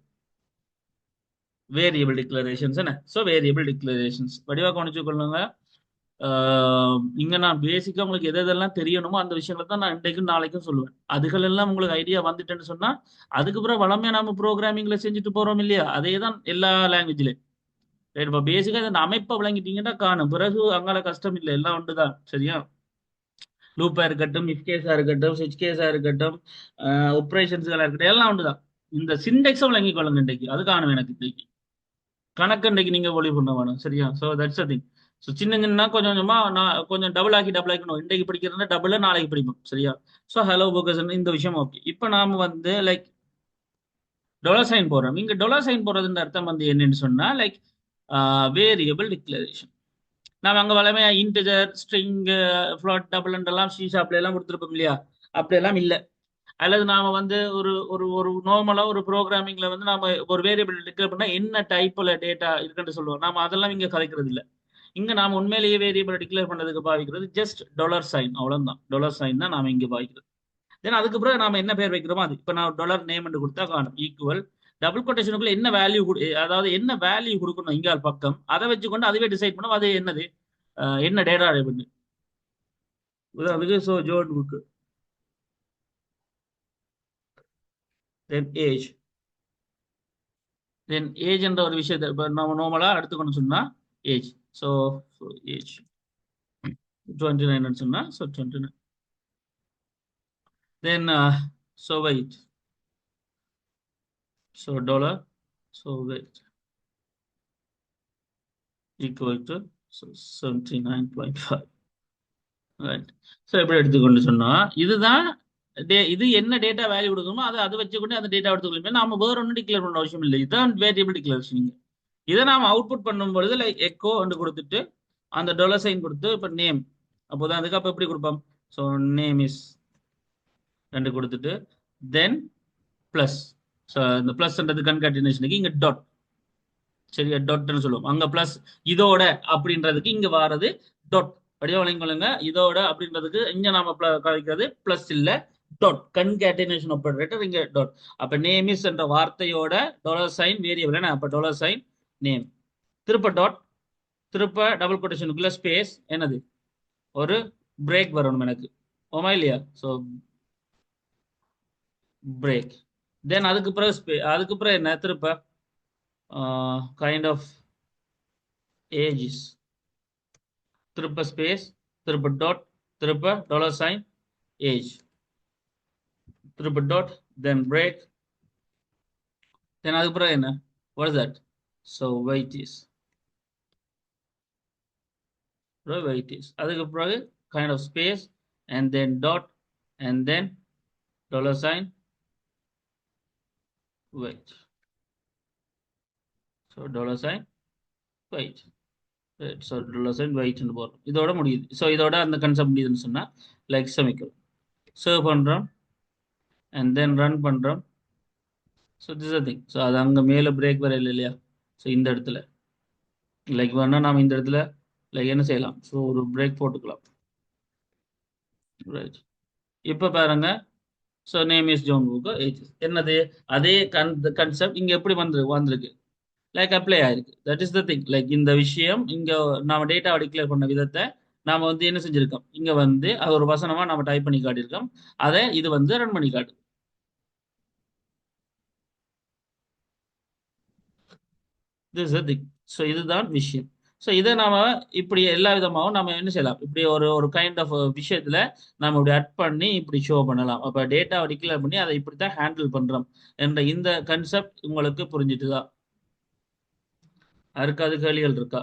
Speaker 1: வேரியபிள் டிக்ளரேஷன்ஸ் என்ன? ஸோ வேரியபிள் டிக்ளரேஷன்ஸ் வடிவா கவனிச்சு கொள்ளுங்க. இங்க நான் பேசிக்கா உங்களுக்கு எது எதெல்லாம் தெரியணுமோ அந்த விஷயங்களை தான் நான் இன்றைக்கும் நாளைக்கும் சொல்லுவேன். அதுகள் எல்லாம் உங்களுக்கு ஐடியா வந்துட்டேன்னு சொன்னா அதுக்கப்புறம் வளமையா நாம ப்ரோக்ராமிங்ல செஞ்சுட்டு போறோம் இல்லையா? அதே தான் எல்லா லாங்குவேஜ்லயும். ரைட்? இப்போ பேசிக்கா இந்த அமைப்பை விளங்கிட்டீங்கன்னா காணும் பிறகு அங்கால கஷ்டம் இல்லை, எல்லாம் ஒன்றுதான். சரியா? லூப்பா இருக்கட்டும், இஃப் கேஸா இருக்கட்டும், ஸ்விட்ச் கேஸா இருக்கட்டும், ஆப்பரேஷன்ஸ்களா இருக்கட்டும், எல்லாம் ஒன்றுதான். இந்த சிண்டெக்ஸை விளங்கிக் கொள்ளுங்க இன்றைக்கு. அது காணும் எனக்கு இன்றைக்கு. கணக்கு இன்றைக்கு நீங்க ஒளி பண்ண வேணும். சரியா? So that's thing. ஸோ சின்ன சின்ன கொஞ்சம் கொஞ்சமா நான் கொஞ்சம் டபுள் ஆக்கணும். இன்றைக்கு படிக்கிறதுனா டபுள் நாளைக்கு படிப்போம். சரியா? ஸோ ஹலோ போக்கஸ் இந்த விஷயம் ஓகே. இப்போ நாம வந்து லைக் டொலர் சைன் போடுறோம். இங்க டொலர் சைன் போடுறதுன்ற அர்த்தம் வந்து என்னன்னு சொன்னா லைக் வேரியபிள் டிக்ளரேஷன். நாம அங்க வளமையா இன்டிஜர், ஸ்ட்ரிங், ஃப்ளோட், டபுள் எல்லாம் சி ஷாப்ல எல்லாம் கொடுத்துருப்போம் இல்லையா? அப்படியெல்லாம் இல்லை. அல்லது நாம வந்து ஒரு ஒரு ஒரு நார்மலா ஒரு ப்ரோக்ராமிங்ல வந்து நாம ஒரு வேரியபிள் டிக்ளேர் பண்ணா என்ன டைப்ல டேட்டா இருக்குன்னு சொல்லுவோம். நாம அதெல்லாம் இங்க கலைக்கிறது இல்ல. இங்க நாம உண்மையிலேயே வேரியபிள் டிக்ளேர் பண்ணதுக்கு பாவிக்கிறது ஜஸ்ட் டாலர் சைன். அவ்வளவுதான். டாலர் சைன் தான் நாம இங்க பாவிக்கிறது. தென் அதுக்கப்புறம் நாம என்ன பேர் வைக்கிறோமோ அது. இப்ப நான் டாலர் நேம் கொடுத்தா காணும் ஈக்குவல் டபுள் கொட்டேஷனுக்குள்ள என்ன வேல்யூ, அதாவது என்ன வேல்யூ கொடுக்கணும் இங்க பக்கம், அதை வச்சுக்கொண்டு அதுவே டிசைட் பண்ணும் அது என்னது, என்ன டேட்டா அப்படின்னு. அதுக்கு so John book then age. Then age என்ற ஒரு விஷயத்தை இப்போ நம்ம நார்மலா எடுத்துக்கணும்னு சொன்னா ஏஜ். ஸோ ஏஜ் 29 சொன்னா so 29. Then so weight. So dollar so weight equal to 79.5. Right? So எப்படி எடுத்துக்கொண்டு சொன்னா இதுதான் இது என்ன டேட்டா வேல்யூ கொடுக்கணுமோ அதை அதை வச்சுக்கொண்டு அந்த டேட்டா எடுத்துக்கொள்ளுமே. நாம வேற ஒன்றும் டிக்ளேர் பண்ண அவசியம் இல்லை. இதுதான் வேரியபிள் டிக்ளரேஷன். இதை நாம அவுட்புட் பண்ணும் பொழுது லைக் எக்கோ வந்து கொடுத்துட்டு அந்த டொலர் சைன் கொடுத்து இப்போ நேம். அப்போதான் அதுக்கு அப்போ எப்படி கொடுப்போம்? ஸோ நேம் இஸ் ரெண்டு கொடுத்துட்டு தென் பிளஸ். ஸோ இந்த பிளஸ்ன்றது கன்காட்டினேஷனுக்கு இங்க டாட். சரியா? டாட்னு சொல்லுவோம். அங்க பிளஸ் இதோட அப்படின்றதுக்கு இங்க வாரது டாட். படியா வழங்கிக்கொள்ளுங்க. இதோட அப்படின்றதுக்கு இங்க நாம கழிக்கிறது பிளஸ் இல்ல டாட். கன்காட்டினேஷன் ஆப்பரேட்டர் இங்க டாட். அப்ப நேம் இஸ் என்ற வார்த்தையோட டாலர் சைன் வேரியபிள். அப்ப டாலர் சைன் நேம் திருப்ப டாட் திருப்ப டபுள் கொட்டேஷனுக்குள்ள ஸ்பேஸ் என்னது ஒரு பிரேக் வரணும் எனக்கு. ஓமா இல்லையா? So break. தென் அதுக்கு பிறகு அதுக்கு பிறகு என்ன திருப்ப கைண்ட் ஆஃப் ஏஜஸ் திருப்ப ஸ்பேஸ் திருப்ப டாட் திருப்ப டாலர் சைன் ஏஜ் திருப்ப டாட் தென் பிரேக். தென் அதுக்கு பிறகு என்ன? What is that? So weight is அதுக்கு பிறகு kind of space and then dot and then dollar sign weight. So dollar sign weight. So dollar sign வெயிட்னு போடுறோம். இதோட முடியுது. ஸோ இதோட அந்த கன்செப்ட் முடியுதுன்னு சொன்னா லைக் செமிக்கல் சர்வ் பண்றோம் அண்ட் தென் ரன் பண்றோம். So this a thing. So அது அங்கே மேலே பிரேக் வர இல்லை இல்லையா? ஸோ இந்த இடத்துல லைக் வேணா நாம் இந்த இடத்துல லைக் என்ன செய்யலாம்? ஸோ ஒரு பிரேக் போட்டுக்கலாம். ரைட்? இப்போ பாருங்க. So name is John book age என்னது அதே கன்செப்ட் இங்க எப்படி வந்திருக்கு லைக் அப்ளை ஆயிருக்கு. That is the thing. Like இந்த விஷயம் இங்க நாம டேட்டாவை டிக்ளேர் பண்ண விதத்தை நாம வந்து என்ன செஞ்சிருக்கோம்? இங்க வந்து அது ஒரு வசனமா நம்ம டைப் பண்ணி காட்டியிருக்கோம். அதை இது வந்து ரன் பண்ணி காட்டு. This is thing. ஸோ இதுதான் விஷயம். ஸோ இதை நாம இப்படி எல்லா விதமாகவும் நம்ம என்ன செய்யலாம்? இப்படி ஒரு ஒரு கைண்ட் ஆஃப் விஷயத்துல நம்ம இப்படி அட் பண்ணி இப்படி ஷோ பண்ணலாம். அப்போ டேட்டாவை டிக்ளேர் பண்ணி அதை இப்படி தான் ஹேண்டில் பண்றோம் என்ற இந்த கன்செப்ட் உங்களுக்கு புரிஞ்சுட்டுதான்? அதுக்கு கேள்விகள் இருக்கா?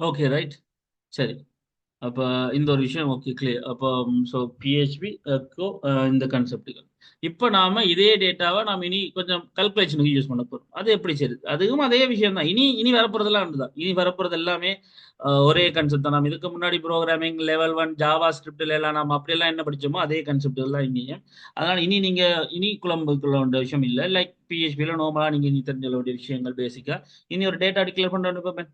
Speaker 1: Okay right. சரி. அப்ப இந்த ஒரு விஷயம் ஓகே கிளியர். அப்போ ஸோ பிஹெச்பி இந்த கான்செப்டுகள். இப்போ நாம இதே டேட்டாவை நாம இனி கொஞ்சம் கல்குலேஷனுக்கு யூஸ் பண்ண போறோம். அது எப்படி சரி? அதுவும் அதே விஷயம் தான். இனி இனி வரப்போறதெல்லாம் அதுதான். இனி வரப்போறது எல்லாமே ஒரே கான்செப்ட் தான். நம்ம இதுக்கு முன்னாடி ப்ரோக்ராமிங் லெவல் 1 ஜாவா ஸ்கிரிப்ட்ல எல்லாம் நம்ம அப்படியெல்லாம் என்ன படிச்சோமோ அதே கான்செப்ட் எல்லாம் இங்கேயும். அதனால இனி நீங்க இனி குழம்புக்குள்ள வேண்டிய விஷயம் இல்லை. லைக் பிஹெச்பியில் நார்மலா நீங்க இனி தெரிஞ்ச வேண்டிய விஷயங்கள் பேசிக்கா. இனி ஒரு டேட்டா டிக்ளேர் பண்றோம்.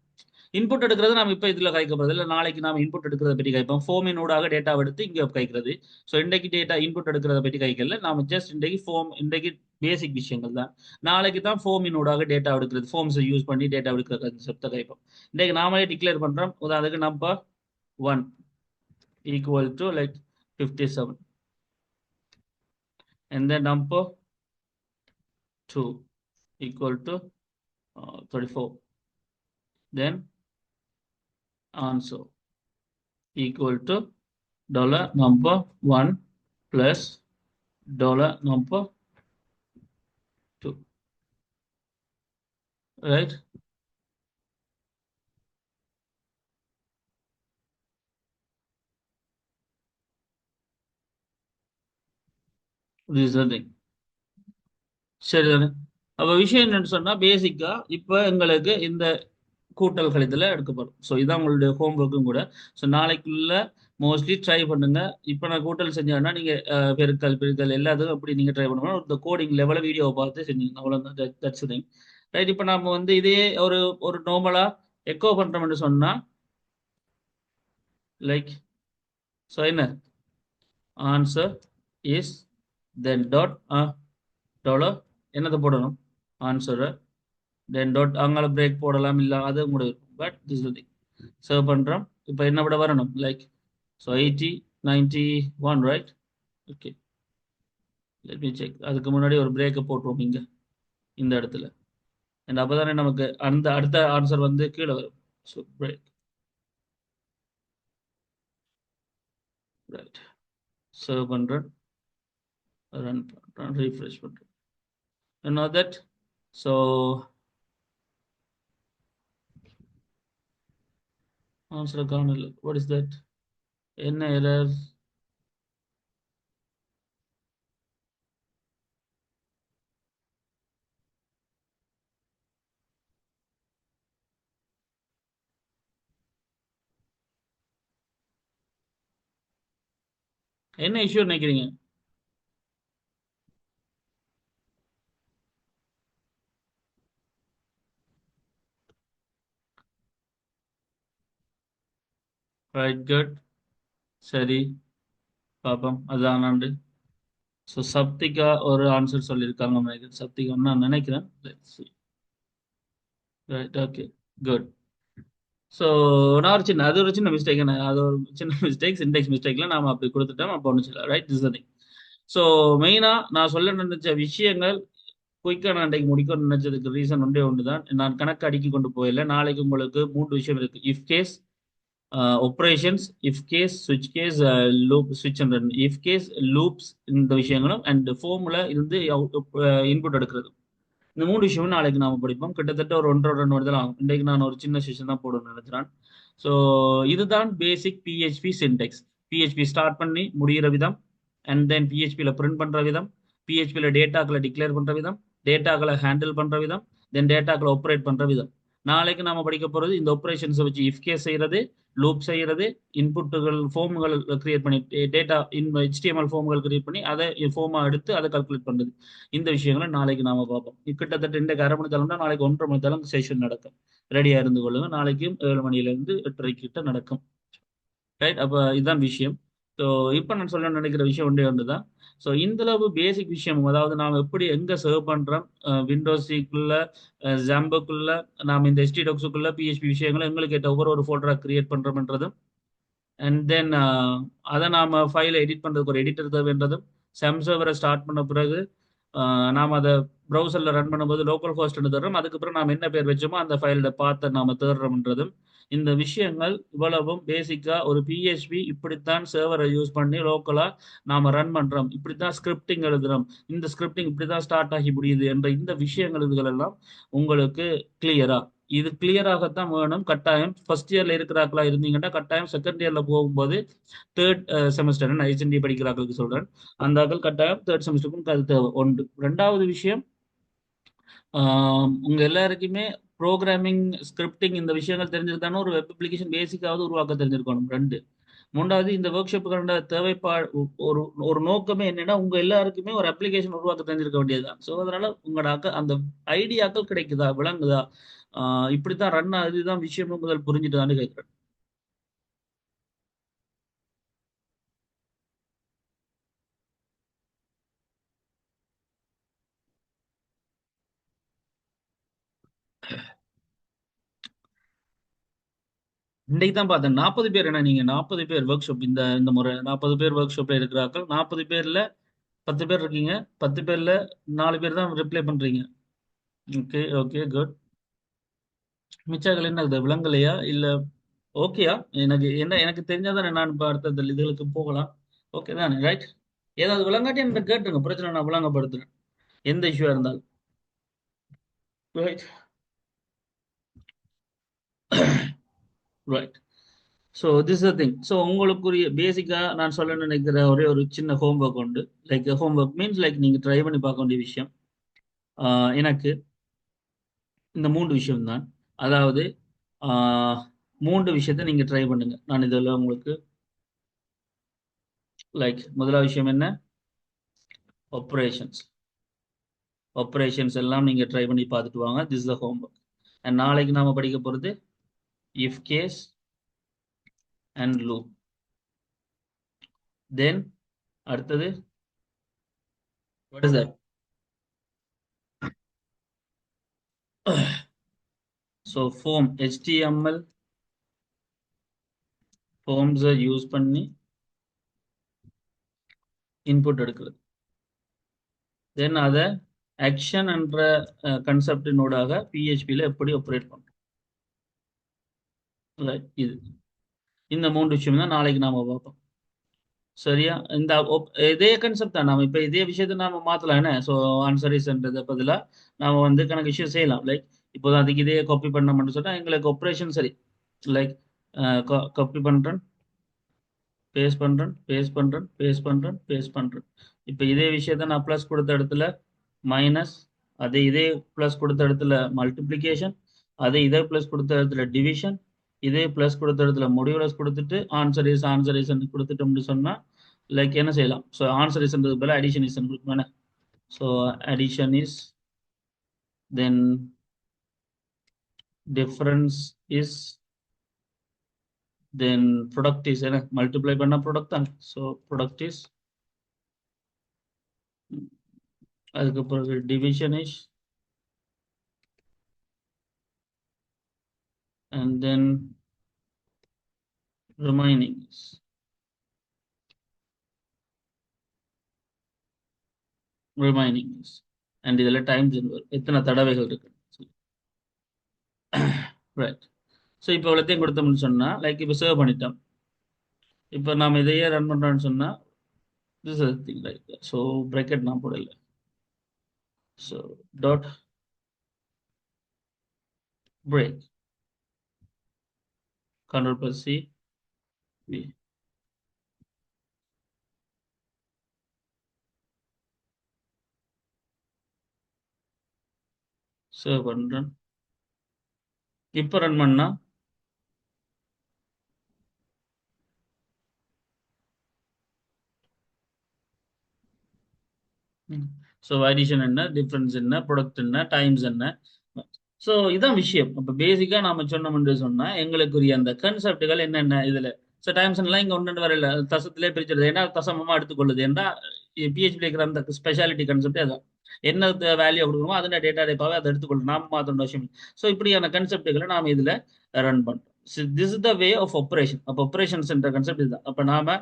Speaker 1: இன்புட் எடுக்கிறது நம்ம இப்போ இதில் கைக்கப்படுறது இல்லை. நாளைக்கு நாம இன்புட் எடுக்கிறத பற்றி கைப்போம். ஃபோமின் ஊடாக டேட்டா எடுத்து இங்கே கைக்கிறது. ஸோ இன்றைக்கு டேட்டா இன்புட் எடுக்கிறத பற்றி கைக்கல. நாம ஜஸ்ட் இன்றைக்கு இன்றைக்கு பேசிக் விஷயங்கள் தான். நாளைக்கு தான் ஃபோமின் ஊடாக டேட்டா எடுக்கிறது, ஃபோம்ஸை யூஸ் பண்ணி டேட்டா எடுக்கிற கன்செப்டை கைப்போம். இன்றைக்கு நாமளே டிக்ளேர் பண்ணுறோம். உதாரணத்துக்கு number 1 equal to like 57 and then number 2 equal to 34. Then answer equal to $number 1 plus $number 2, right? This is the thing. சரிதானே? அப்ப விஷயம் என்னன்னு சொன்னா பேசிக்கா இப்ப எங்களுக்கு இந்த கூட்டல் கழித்தல எடுக்கப்படும். ஸோ இதான் உங்களுடைய ஹோம்ஒர்க்கும் கூட. ஸோ நாளைக்குள்ள மோஸ்ட்லி ட்ரை பண்ணுங்க. இப்போ நான் கூட்டல் செஞ்சேன்னா நீங்க பெருக்கல் பிரித்தல் எல்லாத்துக்கும் அப்படி நீங்க ட்ரை பண்ணணும். இந்த கோடிங் லெவலில் வீடியோவை பார்த்து செஞ்சீங்க அவ்வளோதான். That's thing right. இப்போ நம்ம வந்து இதே ஒரு ஒரு நார்மலா எக்கோ பண்றோம்னு சொன்னா லைக் ஸோ என்ன answer is then dot dollar என்னத்தை போடணும் ஆன்சரை தென் டாட் அங்கால பிரேக் போடலாம் இல்லை அது கூட இருக்கும். பட் திஸ் திங் சர்வ் பண்ணுறோம். இப்போ என்ன விட வரணும் like so 80 91 right. Okay let me check. அதுக்கு முன்னாடி ஒரு பிரேக்கை போட்டுருவோம் இங்கே இந்த இடத்துல. அண்ட் அப்போ தானே நமக்கு அந்த அடுத்த ஆன்சர் வந்து கீழே வரும். So break right. சர்வ் பண்ணுறேன், ரன் பண்ணுறேன், ரீஃப்ரெஷ் பண்ணுறேன். You know that? So answer காணல. What is that? என்ன எரர்? என்ன இஷ்யூ நினைக்கிறீங்க? Right good. சரி பாப்போம் அதான் நன்றி. ஸோ சப்திகா ஒரு ஆன்சர் சொல்லியிருக்காங்க நினைக்கிறேன். சப்திகான்னு நான் நினைக்கிறேன். Right okay good. ஸோ நான் ஒரு சின்ன அது ஒரு சின்ன மிஸ்டேக். அது ஒரு சின்ன மிஸ்டேக், சின்டெக்ஸ் மிஸ்டேக்ல நாம அப்படி கொடுத்துட்டோம். அப்போ ஒன்றும் இல்லை ரைட். This thing. ஸோ மெயினாக நான் சொல்ல நினைச்ச விஷயங்கள் குயிக்காக நான் அன்றைக்கு முடிக்கணும்னு நினைச்சதுக்கு ரீசன் ஒன்று தான். நான் கணக்கு அடுக்கி கொண்டு போயில. நாளைக்கு உங்களுக்கு 3 விஷயம் இருக்கு. இஃப் கேஸ், ஒப்ரேஷன்ஸ், இஃப் கேஸ், சுவிட்ச் கேஸ், லூப் சுவிட்ச் and run. If case, loops இந்த விஷயங்களும் அண்ட் ஃபோர்முலா இருந்து இன்புட் எடுக்கிறது. இந்த 3 விஷயமும் நாளைக்கு நாம படிப்போம். கிட்டத்தட்ட ஒரு 1.5 2 தான் ஆகும். இன்றைக்கு நான் ஒரு சின்ன செஷன் தான் போடணும்னு நினைக்கிறேன். ஸோ இதுதான் பேசிக் பிஹெச்பி சின்டெக்ஸ். பிஹெச்பி ஸ்டார்ட் பண்ணி முடிகிற விதம், அண்ட் தென் பிஹெச்பியில் பிரிண்ட் பண்ணுற விதம், பிஹெச்பியில் டேட்டாக்களை டிக்ளேர் பண்ணுற விதம், டேட்டாக்களை ஹேண்டில் பண்ணுற விதம், தென் டேட்டாக்களை ஆப்ரேட் பண்ணுற விதம். நாளைக்கு நாம படிக்க போகிறது இந்த ஆப்ரேஷன்ஸை வச்சு இஃப் கேஸ் செய்கிறது, லூப் செய்கிறது, இன்புட்டுகள் ஃபார்முகள் கிரியேட் பண்ணி டேட்டா HTML ஃபார்முகள் கிரியேட் பண்ணி அதை ஃபார்மாக எடுத்து அதை கால்குலேட் பண்ணுறது. இந்த விஷயங்களை நாளைக்கு நாம பார்ப்போம். கிட்டத்தட்ட இன்றைக்கு 1/2 மணி நேரம் தான், நாளைக்கு 1.5 மணி நேரம் செஷன் நடக்கும். ரெடியாக இருந்து கொள்ளுங்க. நாளைக்கும் 7 மணிலேருந்து 8:30 கிட்ட நடக்கும். ரைட். அப்போ இதுதான் விஷயம். ஸோ இப்போ நான் சொல்ல நினைக்கிற விஷயம் ஒன்று தான். ஸோ இந்தளவு பேசிக் விஷயம், அதாவது நாம் எப்படி எங்கே சர்வ் பண்ணுறோம் விண்டோஸுக்குள்ள, ஜாம்புக்குள்ள, நாம் இந்த HTDocsக்குள்ள பிஹெச்பி விஷயங்களை எங்களுக்கு ஏற்ற ஒவ்வொரு ஃபோல்டராக கிரியேட் பண்ணுறோம்ன்றதும், அண்ட் தென் அதை நாம் ஃபைலை எடிட் பண்ணுறதுக்கு ஒரு எடிட்டர் தேவைன்றதும், சம் சர்வரை ஸ்டார்ட் பண்ண பிறகு நாம் அதை ப்ரௌசரில் ரன் பண்ணும்போது லோக்கல் ஹோஸ்ட்னு தர்றோம். அதுக்கப்புறம் நாம் என்ன பேர் வச்சோமோ அந்த ஃபைலோட பார்த்து நாம் தேடுறோம்ன்றதும், இந்த விஷயங்கள் இவ்வளவும் பேசிக்காக ஒரு பிஹெச்பி இப்படித்தான் சர்வரை யூஸ் பண்ணி லோக்கலாக நாம் ரன் பண்ணுறோம், இப்படித்தான் ஸ்கிரிப்டிங் எழுதுகிறோம், இந்த ஸ்கிரிப்டிங் இப்படி தான் ஸ்டார்ட் ஆகி முடியுது என்ற இந்த விஷயங்கள் இதுகளெல்லாம் உங்களுக்கு கிளியரா இது கிளியராகத்தான் வேணும் கட்டாயம். ஃபர்ஸ்ட் இயர்ல இருக்கிறாங்களா இருந்தீங்கன்னா கட்டாயம் செகண்ட் இயர்ல போகும்போது தேர்ட் செமஸ்டர் நான் ஹெச்என்டி படிக்கிறாங்களுக்கு சொல்றேன். அந்த ஆக்கள் கட்டாயம் தேர்ட் செமஸ்டருக்கும் அது தேவை ஒன்று. ரெண்டாவது விஷயம், உங்க எல்லாருக்குமே ப்ரோக்ராமிங், ஸ்கிரிப்டிங் இந்த விஷயங்கள் தெரிஞ்சிருக்கான ஒரு வெப் அப்ளிகேஷன் பேசிக்காவது உருவாக்க தெரிஞ்சிருக்கணும். ரெண்டு. மூன்றாவது, இந்த ஒர்க் ஷாப்புக்கான தேவைப்பாடு ஒரு ஒரு நோக்கமே என்னன்னா உங்க எல்லாருக்குமே ஒரு அப்ளிகேஷன் உருவாக்க தெரிஞ்சிருக்க வேண்டியதுதான். ஸோ அதனால உங்களோட அந்த ஐடியாக்கள் கிடைக்குதா, விளங்குதா, இப்படித்தான் ரன் ஆகுது, இதுதான் விஷயம் முதல் புரிஞ்சுட்டு தான் கேட்கிறேன். இன்னைக்கு தான் பார்த்தேன் 40 பேர். என்ன நீங்க 40 பேர் ஒர்க் ஷாப் இந்த இந்த முறை 40 பேர் ஒர்க் ஷாப்ல இருக்கிறார்கள். 40 பேர்ல 10 பேர் இருக்கீங்க. 10 பேர்ல 4 பேர் தான் ரிப்ளை பண்றீங்க. Okay, okay, good. மிச்சாக்கள் என்ன இது விலங்கலையா இல்ல? ஓகேயா? எனக்கு தெரிஞ்சாதான் நான் இப்ப அடுத்த இதுகளுக்கு போகலாம். ஓகே தானே, ரைட்? ஏதாவது விளங்காட்டி என்கிட்ட கேட்டுருங்க, பிரச்சனை, நான் விளங்கப்படுத்துறேன் எந்த இஷ்யூவா இருந்தாலும். Right, right. So this the thing. So உங்களுக்குரிய பேசிக்கா நான் சொல்ல நினைக்கிற ஒரே ஒரு சின்ன ஹோம்ஒர்க் உண்டு. லைக் ஹோம்ஒர்க் மீன்ஸ் லைக் நீங்க ட்ரை பண்ணி பார்க்க வேண்டிய விஷயம். எனக்கு இந்த மூன்று விஷயம் தான். அதாவது மூன்று விஷயத்தை நீங்க ட்ரை பண்ணுங்க. நான் இதில் உங்களுக்கு லைக் முதலாவது விஷயம் என்ன? ஆப்ரேஷன்ஸ். ஆப்ரேஷன்ஸ் எல்லாம் நீங்க ட்ரை பண்ணி பார்த்துட்டு வாங்க. This the homework. அண்ட் நாளைக்கு நாம படிக்க போறது if case and loop. Then அடுத்தது what is that? So form, HTML ஃபார்ம்ஸை யூஸ் பண்ணி இன்புட் எடுக்கிறது. தென் அதை ஆக்ஷன் என்ற கன்செப்டினூடாக பிஹெச்பியில் எப்படி ஆப்ரேட் பண்ணுறோம். இது இந்த மூன்று விஷயம் தான் நாளைக்கு நாம பார்ப்போம். சரியா? இந்த இதே கான்செப்ட் தான். நாம இப்ப இதே விஷயத்தை நாம மாத்தலாம் என்ன? ஸோ ஆன்சரிஸ்ன்றத பதிலாக நாம வந்து கணக்கு விஷயம் செய்யலாம். லைக் இப்போதான் அதுக்கு இதே காப்பி பண்ணோம்னு சொன்னா எங்களுக்கு ஆப்ரேஷன் சரி. லைக் காப்பி பண்றேன், பேஸ்ட் பண்றேன், பேஸ்ட் பண்றேன், பேஸ்ட் பண்றேன், பேஸ்ட் பண்றேன். இப்போ இதே விஷயத்த நான் ப்ளஸ் கொடுத்த இடத்துல மைனஸ், அதே இதே ப்ளஸ் கொடுத்த இடத்துல மல்டிப்ளிகேஷன், அதே இதே ப்ளஸ் கொடுத்த இடத்துல டிவிஷன், இதே ப்ளஸ் கொடுத்த இடத்துல முடிவுலஸ் கொடுத்துட்டு ஆன்சர் இஸ் கொடுத்துட்டோம்னு சொன்னா லைக் என்ன செய்யலாம்? ஸோ ஆன்சர் இஸ்ன்றது பதில் அடிஷன் இஸ் கொடுக்கணும். So addition is, then difference is, then product is. என்ன மல்டிப்ளை பண்ண ப்ராடக்ட் தான். ஸோ ப்ராடக்ட் இஸ், அதுக்கு பிறகு division is, and then remaining is. Remaining is. And இதில் டைம்ஸ் எத்தனை தடவைகள் இருக்கு. ரைட். ஸோ இப்போ இவ்வளோத்தையும் கொடுத்தோம்னு சொன்னால் லைக் இப்போ சேவ் பண்ணிட்டோம். இப்போ நாம் இதையே ரன் பண்ணுறோம்னு சொன்னால் this is thing like. So bracket நான் போடல. So dot break, Ctrl+C, V. Save பண்ணுறேன். இப்போ ரன் பண்ணா ஸோ அடிஷன் என்ன, டிஃப்ரென்ஸ் என்ன, ப்ராடக்ட் என்ன, டைம்ஸ் என்ன. ஸோ இதான் விஷயம். இப்போ பேசிக்காக நாம சொன்னோம்னு சொன்னா எங்களுக்குரிய அந்த கன்செப்டுகள் என்னென்ன இதுல. ஸோ டைம்ஸ் எல்லாம் இங்க ஒன்று வரல, தசத்திலே பிரிச்சிருது. ஏன்னா தசமமா எடுத்துக்கொள்ளுது. ஏன்னா பிஹெச்பி இருக்கிற அந்த ஸ்பெஷாலிட்டி கன்செப்ட் அதான். என்ன வேல்யூ கொடுக்கணுமோ அதோட டேட்டா டைப்பாவே அதை எடுத்துக்கொள்ளும். நாம மாத்திர விஷயம். ஸோ இப்படியான கன்செப்டுகளை நாம இதுல ரன் பண்றோம். This is the way of operation. அப்போ ஆப்ரேஷன்ஸ் என்ற கன்செப்ட் இதுதான். அப்ப நாம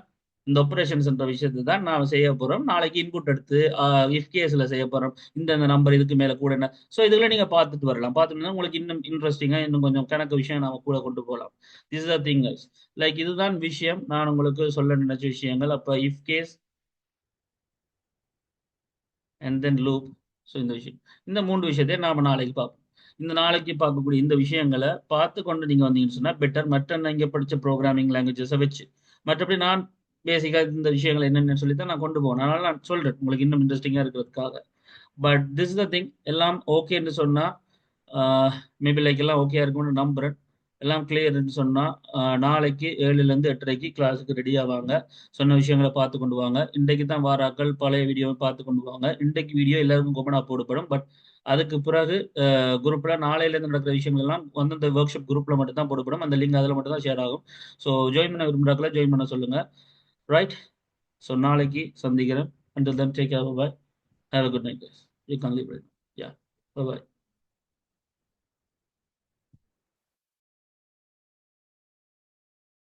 Speaker 1: இந்த ஆப்ரேஷன்ஸ் என்ற விஷயத்தை தான் நாம செய்ய போறோம். நாளைக்கு இன்புட் எடுத்து இஃப் கேஸ்ல செய்ய போறோம். இந்த நம்பர் இதுக்கு மேல கூட என்ன. ஸோ இதுல நீங்க பார்த்துட்டு வரலாம். பார்த்துட்டு உங்களுக்கு இன்னும் இன்ட்ரெஸ்டிங்கா இன்னும் கொஞ்சம் கணக்கு விஷயம் நாம கூட கொண்டு போகலாம். This the thing guys. Like இதுதான் விஷயம் நான் உங்களுக்கு சொல்ல நினைச்ச விஷயங்கள். அப்ப if case and then loop. So இந்த விஷயம், இந்த மூன்று விஷயத்தை நாம நாளைக்கு பார்ப்போம். இந்த நாளைக்கு பார்க்கக்கூடிய இந்த விஷயங்களை பார்த்து கொண்டு நீங்கள் வந்தீங்கன்னு சொன்னால் பெட்டர். மற்ற நீங்கள் படித்த ப்ரோக்ராமிங் லாங்குவேஜஸை வச்சு மற்றபடி நான் பேசிக்காக இந்த விஷயங்கள் என்னென்னு சொல்லி தான் நான் கொண்டு போவேன். அதனால நான் சொல்கிறேன் உங்களுக்கு இன்னும் இன்ட்ரெஸ்டிங்காக இருக்கிறதுக்காக. But this is the thing, எல்லாம் ஓகேன்னு சொன்னால் மேபி லைக் எல்லாம் ஓகே இருக்கும்னு நம்புகிறேன். எல்லாம் கிளியர்னு சொன்னால் நாளைக்கு 7லேருந்து 8:30 கிளாஸுக்கு ரெடி ஆவாங்க. சொன்ன விஷயங்களை பார்த்து கொண்டு வாங்க. இன்றைக்கு தான் வாராக்கள் பழைய வீடியோவை பார்த்து கொண்டு வாங்க. இன்றைக்கு வீடியோ எல்லாருக்கும் கோப்பனாக போடப்படும். பட் அதுக்கு பிறகு குரூப்பில் நாளையிலேருந்து நடக்கிற விஷயங்கள் எல்லாம் வந்து இந்த ஒர்க் ஷாப் குரூப்பில் மட்டும் தான் போடப்படும். அந்த லிங்க் அதில் மட்டும் தான் ஷேர் ஆகும். ஸோ ஜாயின் பண்ண விரும்புகிறாக்களை ஜாயின் பண்ண சொல்லுங்கள். ரைட். ஸோ நாளைக்கு சந்திக்கிறேன். Until then, take care. Bye bye. Have a good night, guys. You can leave right now. Yeah. Bye bye.